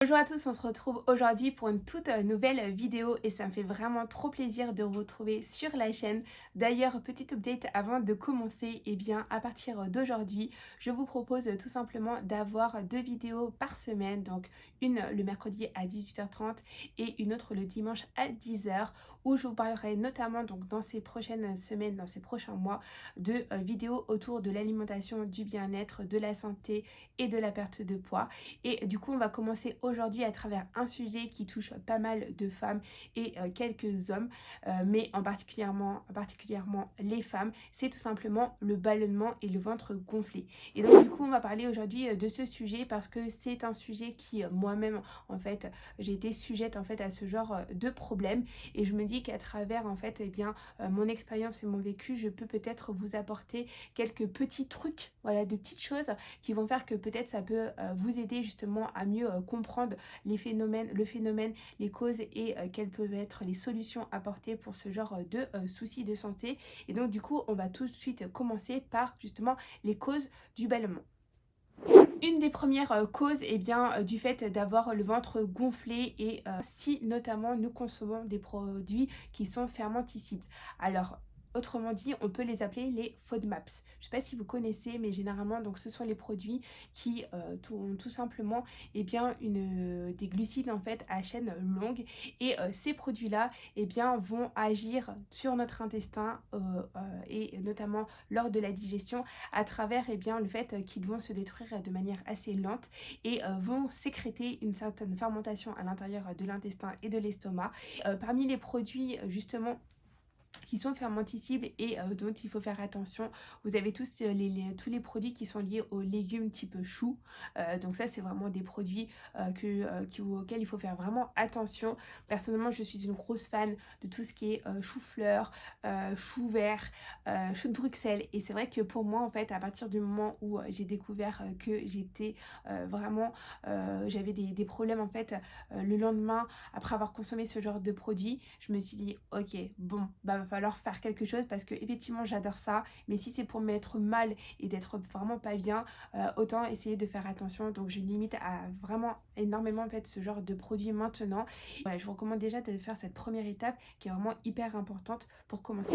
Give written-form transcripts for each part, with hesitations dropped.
Bonjour à tous, on se retrouve aujourd'hui pour une toute nouvelle vidéo et ça me fait vraiment trop plaisir de vous retrouver sur la chaîne. D'ailleurs, petite update avant de commencer, et bien à partir d'aujourd'hui, je vous propose tout simplement d'avoir 2 vidéos par semaine, donc une le mercredi à 18h30 et une autre le dimanche à 10h, où je vous parlerai notamment donc dans ces prochaines semaines, dans ces prochains mois, de vidéos autour de l'alimentation, du bien-être, de la santé et de la perte de poids. Et du coup, on va commencer aujourd'hui à travers un sujet qui touche pas mal de femmes et quelques hommes, mais particulièrement les femmes, c'est tout simplement le ballonnement et le ventre gonflé. Et donc du coup, on va parler aujourd'hui de ce sujet parce que c'est un sujet qui moi-même, en fait, j'ai été sujette en fait à ce genre de problème et je me dis qu'à travers en fait, eh bien, mon expérience et mon vécu, je peux peut-être vous apporter quelques petits trucs, voilà, de petites choses qui vont faire que peut-être ça peut vous aider justement à mieux comprendre le phénomène, les causes et quelles peuvent être les solutions apportées pour ce genre de soucis de santé. Et donc du coup, on va tout de suite commencer par justement les causes du ballonnement. Une des premières causes, eh bien, du fait d'avoir le ventre gonflé et si notamment nous consommons des produits qui sont fermentescibles. Alors, autrement dit, on peut les appeler les FODMAPs. Je ne sais pas si vous connaissez, mais généralement, donc, ce sont les produits qui ont tout simplement eh bien, des glucides en fait à chaîne longue. Et ces produits-là eh bien, vont agir sur notre intestin et notamment lors de la digestion à travers eh bien, le fait qu'ils vont se détruire de manière assez lente et vont sécréter une certaine fermentation à l'intérieur de l'intestin et de l'estomac. Parmi les produits justement qui sont fermentescibles et dont il faut faire attention. Vous avez tous tous les produits qui sont liés aux légumes type chou. Donc ça, c'est vraiment des produits auxquels il faut faire vraiment attention. Personnellement, je suis une grosse fan de tout ce qui est chou-fleur, chou vert, chou de Bruxelles. Et c'est vrai que pour moi, en fait, à partir du moment où j'ai découvert que j'étais vraiment... j'avais des problèmes, en fait, le lendemain, après avoir consommé ce genre de produits, je me suis dit, ok, bon, bah va falloir faire quelque chose parce que effectivement j'adore ça, mais si c'est pour m'être mal et d'être vraiment pas bien, autant essayer de faire attention. Donc je limite à vraiment énormément en fait ce genre de produits maintenant. Voilà, je vous recommande déjà de faire cette première étape qui est vraiment hyper importante pour commencer.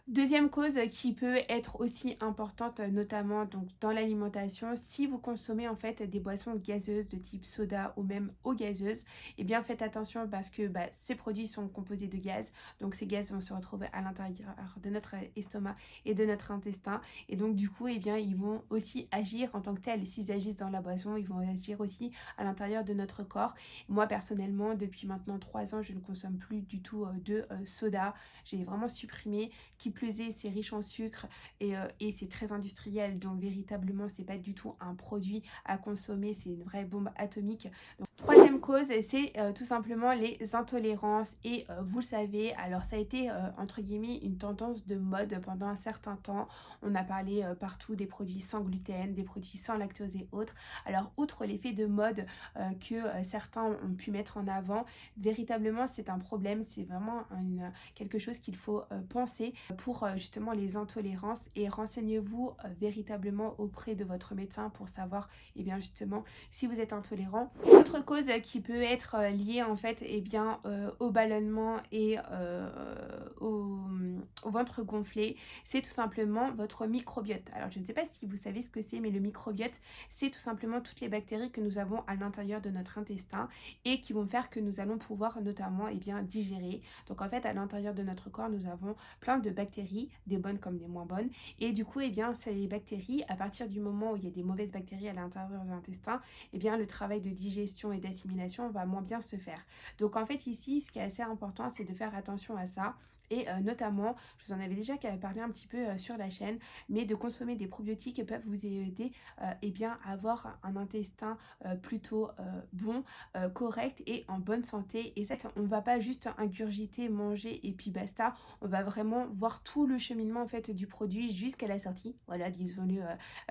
Deuxième cause qui peut être aussi importante, notamment donc dans l'alimentation, si vous consommez en fait des boissons gazeuses de type soda ou même eau gazeuse, eh bien faites attention parce que ces produits sont composés de gaz, donc ces gaz vont se retrouver à l'intérieur de notre estomac et de notre intestin, et donc du coup eh bien ils vont aussi agir en tant que tels. S'ils agissent dans la boisson, ils vont agir aussi à l'intérieur de notre corps. Moi personnellement, depuis maintenant 3 ans, je ne consomme plus du tout de soda. J'ai vraiment supprimé. Qui plus est, c'est riche en sucre et c'est très industriel, donc véritablement c'est pas du tout un produit à consommer, c'est une vraie bombe atomique. Donc, troisième cause, c'est tout simplement les intolérances et vous le savez, alors ça a été entre guillemets une tendance de mode pendant un certain temps. On a parlé partout des produits sans gluten, des produits sans lactose et autres. Alors outre l'effet de mode que certains ont pu mettre en avant, véritablement c'est un problème, c'est vraiment quelque chose qu'il faut penser pour justement les intolérances, et renseignez-vous véritablement auprès de votre médecin pour savoir eh bien justement si vous êtes intolérant. Autre cause qui peut être liée en fait eh bien au ballonnement et au ventre gonflé, c'est tout simplement votre microbiote. Alors je ne sais pas si vous savez ce que c'est, mais le microbiote, c'est tout simplement toutes les bactéries que nous avons à l'intérieur de notre intestin et qui vont faire que nous allons pouvoir notamment eh bien digérer. Donc en fait à l'intérieur de notre corps, nous avons plein de bactéries, des bonnes comme des moins bonnes, et du coup eh bien ces bactéries, à partir du moment où il y a des mauvaises bactéries à l'intérieur de l'intestin, eh bien le travail de digestion et d'assimilation va moins bien se faire. Donc en fait ici, ce qui est assez important, c'est de faire attention à ça. Et notamment, je vous en avais déjà parlé un petit peu sur la chaîne, mais de consommer des probiotiques peuvent vous aider eh bien, à avoir un intestin plutôt bon, correct et en bonne santé. Et ça, on ne va pas juste ingurgiter, manger et puis basta. On va vraiment voir tout le cheminement en fait du produit jusqu'à la sortie. Voilà, disons-le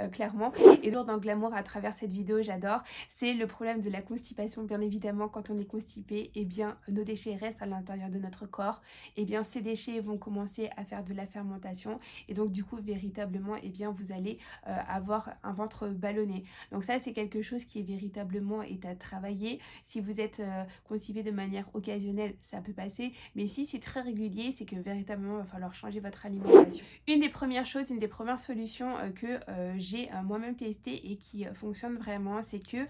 clairement. Et dans le glamour à travers cette vidéo, j'adore. C'est le problème de la constipation, bien évidemment. Quand on est constipé, eh bien, nos déchets restent à l'intérieur de notre corps. Eh bien, c'est ces déchets vont commencer à faire de la fermentation et donc du coup véritablement eh bien vous allez avoir un ventre ballonné. Donc ça c'est quelque chose qui est véritablement est à travailler. Si vous êtes constipé de manière occasionnelle, ça peut passer, mais si c'est très régulier, c'est que véritablement il va falloir changer votre alimentation. Une des premières choses, une des premières solutions que j'ai moi-même testé et qui fonctionne vraiment, c'est que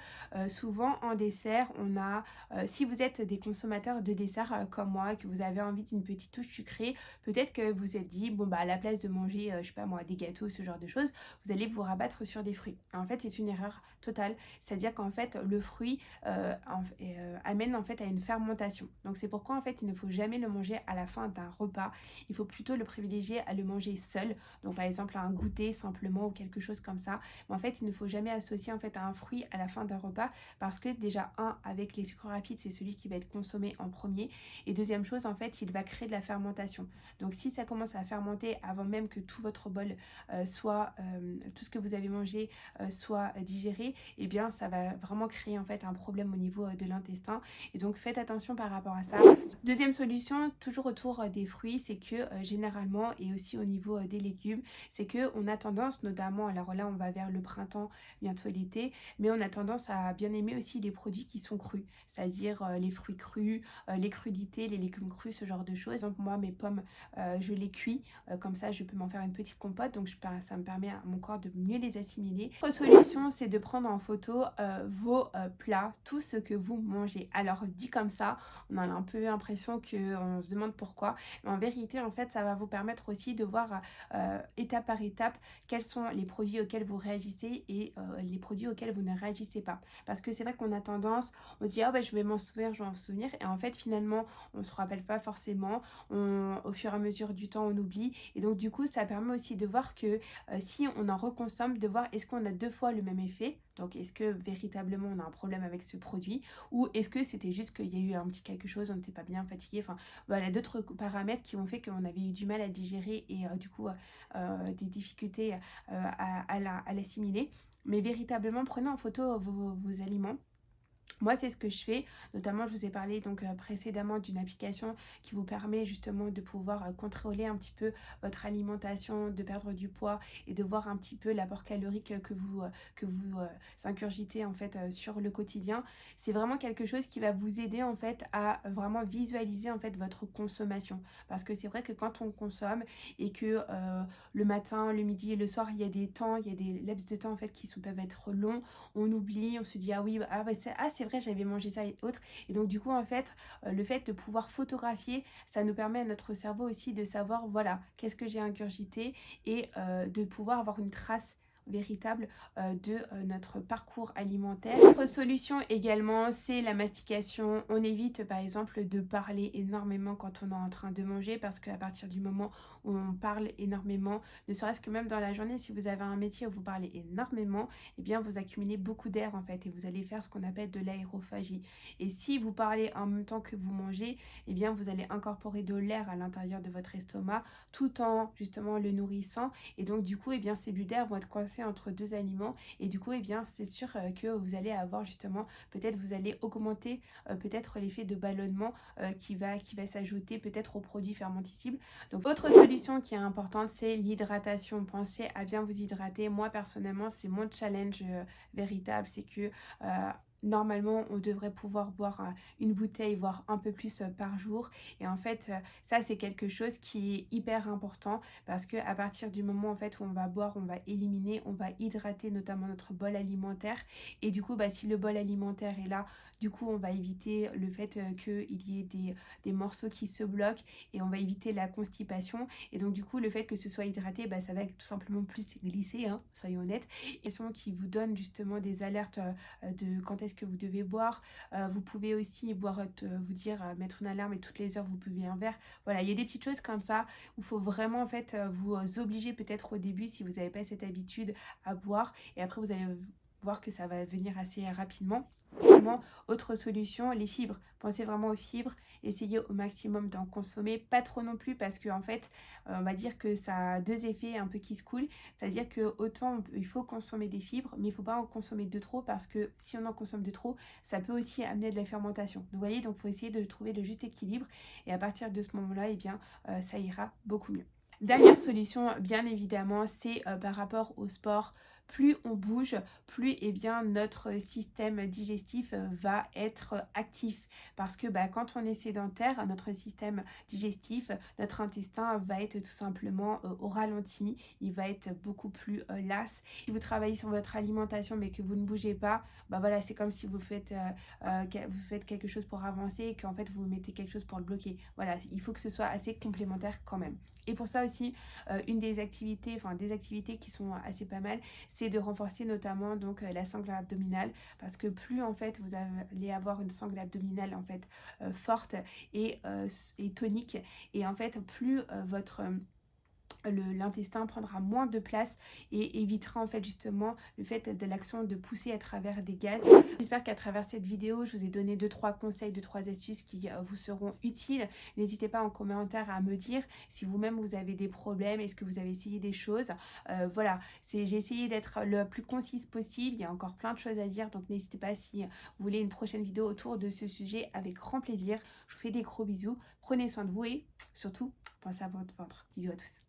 souvent en dessert, on a, si vous êtes des consommateurs de dessert comme moi, que vous avez envie d'une petite touche sucrée, peut-être que vous êtes dit, bon bah à la place de manger, je sais pas moi, des gâteaux, ce genre de choses, vous allez vous rabattre sur des fruits. En fait, c'est une erreur totale, c'est-à-dire qu'en fait, le fruit amène en fait à une fermentation. Donc c'est pourquoi en fait, il ne faut jamais le manger à la fin d'un repas, il faut plutôt le privilégier à le manger seul, donc par exemple à un goûter simplement ou quelque chose comme ça. Mais en fait, il ne faut jamais associer en fait à un fruit à la fin d'un repas parce que déjà avec les sucres rapides, c'est celui qui va être consommé en premier et deuxième chose en fait, il va créer de la fermentation. Donc si ça commence à fermenter avant même que tout votre bol soit tout ce que vous avez mangé soit digéré, et bien ça va vraiment créer en fait un problème au niveau de l'intestin et donc faites attention par rapport à ça. Deuxième solution, toujours autour des fruits, c'est que généralement et aussi au niveau des légumes, c'est que on a tendance notamment, alors là on va vers le printemps, bientôt l'été, mais on a tendance à bien aimer aussi les produits qui sont crus, c'est-à-dire les fruits crus, les crudités, les légumes crus, ce genre de choses. Par exemple, moi mes pommes, je les cuis, comme ça je peux m'en faire une petite compote, donc ça me permet à mon corps de mieux les assimiler. Autre solution, c'est de prendre en photo vos plats, tout ce que vous mangez. Alors dit comme ça, on a un peu l'impression qu'on se demande pourquoi, mais en vérité en fait ça va vous permettre aussi de voir étape par étape quels sont les produits auxquels vous réagissez et les produits auxquels vous ne réagissez pas. Parce que c'est vrai qu'on a tendance, on se dit ah bah je vais m'en souvenir, je vais m'en souvenir, et en fait finalement on se rappelle pas forcément, au fur et à mesure du temps on oublie, et donc du coup ça permet aussi de voir que si on en reconsomme, de voir est-ce qu'on a deux fois le même effet, donc est-ce que véritablement on a un problème avec ce produit, ou est-ce que c'était juste qu'il y a eu un petit quelque chose, on n'était pas bien fatigué, enfin voilà d'autres paramètres qui ont fait qu'on avait eu du mal à digérer et du coup des difficultés à l'assimiler. Mais véritablement prenez en photo vos aliments. Moi, c'est ce que je fais, notamment je vous ai parlé donc précédemment d'une application qui vous permet justement de pouvoir contrôler un petit peu votre alimentation, de perdre du poids et de voir un petit peu l'apport calorique que vous ingurgitez en fait sur le quotidien. C'est vraiment quelque chose qui va vous aider en fait à vraiment visualiser en fait votre consommation. Parce que c'est vrai que quand on consomme et que le matin, le midi et le soir, il y a des temps, il y a des laps de temps en fait peuvent être longs, on oublie, on se dit ah oui, c'est vrai j'avais mangé ça et autres, et donc du coup en fait le fait de pouvoir photographier, ça nous permet à notre cerveau aussi de savoir voilà qu'est-ce que j'ai ingurgité et de pouvoir avoir une trace véritable de notre parcours alimentaire. Autre solution également, c'est la mastication. On évite par exemple de parler énormément quand on est en train de manger, parce qu'à partir du moment où on parle énormément, ne serait-ce que même dans la journée, si vous avez un métier où vous parlez énormément, eh bien vous accumulez beaucoup d'air en fait et vous allez faire ce qu'on appelle de l'aérophagie. Et si vous parlez en même temps que vous mangez, eh bien vous allez incorporer de l'air à l'intérieur de votre estomac tout en justement le nourrissant, et donc du coup eh bien ces bulles d'air vont être coincées entre deux aliments, et du coup eh bien c'est sûr que vous allez avoir justement, peut-être vous allez augmenter peut-être l'effet de ballonnement qui va s'ajouter peut-être aux produits fermentescibles. Donc autre solution qui est importante, c'est l'hydratation. Pensez à bien vous hydrater. Moi personnellement c'est mon challenge véritable, c'est que normalement on devrait pouvoir boire une bouteille voire un peu plus par jour, et en fait ça c'est quelque chose qui est hyper important, parce que à partir du moment en fait où on va boire, on va éliminer, on va hydrater notamment notre bol alimentaire, et du coup si le bol alimentaire est là, du coup on va éviter le fait qu'il y ait des morceaux qui se bloquent, et on va éviter la constipation, et donc du coup le fait que ce soit hydraté, ça va tout simplement plus glisser, hein, soyons honnêtes, et qui vous donne justement des alertes de quand est-ce que vous devez boire. Vous pouvez aussi vous dire mettre une alarme et toutes les heures vous buvez un verre. Voilà, il y a des petites choses comme ça où il faut vraiment en fait vous obliger peut-être au début si vous n'avez pas cette habitude à boire, et après vous allez voir que ça va venir assez rapidement. Vraiment, autre solution, les fibres. Pensez vraiment aux fibres, essayez au maximum d'en consommer, pas trop non plus parce que en fait, on va dire que ça a deux effets un peu qui se coulent. C'est-à-dire que autant il faut consommer des fibres, mais il ne faut pas en consommer de trop parce que si on en consomme de trop, ça peut aussi amener de la fermentation. Donc, vous voyez, donc il faut essayer de trouver le juste équilibre et à partir de ce moment-là, eh bien, ça ira beaucoup mieux. Dernière solution, bien évidemment, c'est par rapport au sport. Plus on bouge, plus eh bien, notre système digestif va être actif. Parce que quand on est sédentaire, notre système digestif, notre intestin va être tout simplement au ralenti. Il va être beaucoup plus las. Si vous travaillez sur votre alimentation mais que vous ne bougez pas, voilà, c'est comme si vous faites quelque chose pour avancer et qu'en fait vous mettez quelque chose pour le bloquer. Voilà, il faut que ce soit assez complémentaire quand même. Et pour ça aussi, une des activités qui sont assez pas mal, c'est de renforcer notamment donc la sangle abdominale parce que plus en fait vous allez avoir une sangle abdominale en fait forte et tonique et en fait plus votre l'intestin prendra moins de place et évitera en fait justement le fait de l'action de pousser à travers des gaz. J'espère qu'à travers cette vidéo, je vous ai donné 2-3 conseils, 2-3 astuces qui vous seront utiles. N'hésitez pas en commentaire à me dire si vous-même vous avez des problèmes, est-ce que vous avez essayé des choses. Voilà, j'ai essayé d'être le plus concise possible, il y a encore plein de choses à dire, donc n'hésitez pas si vous voulez une prochaine vidéo autour de ce sujet avec grand plaisir. Je vous fais des gros bisous, prenez soin de vous et surtout, pensez à votre ventre. Bisous à tous.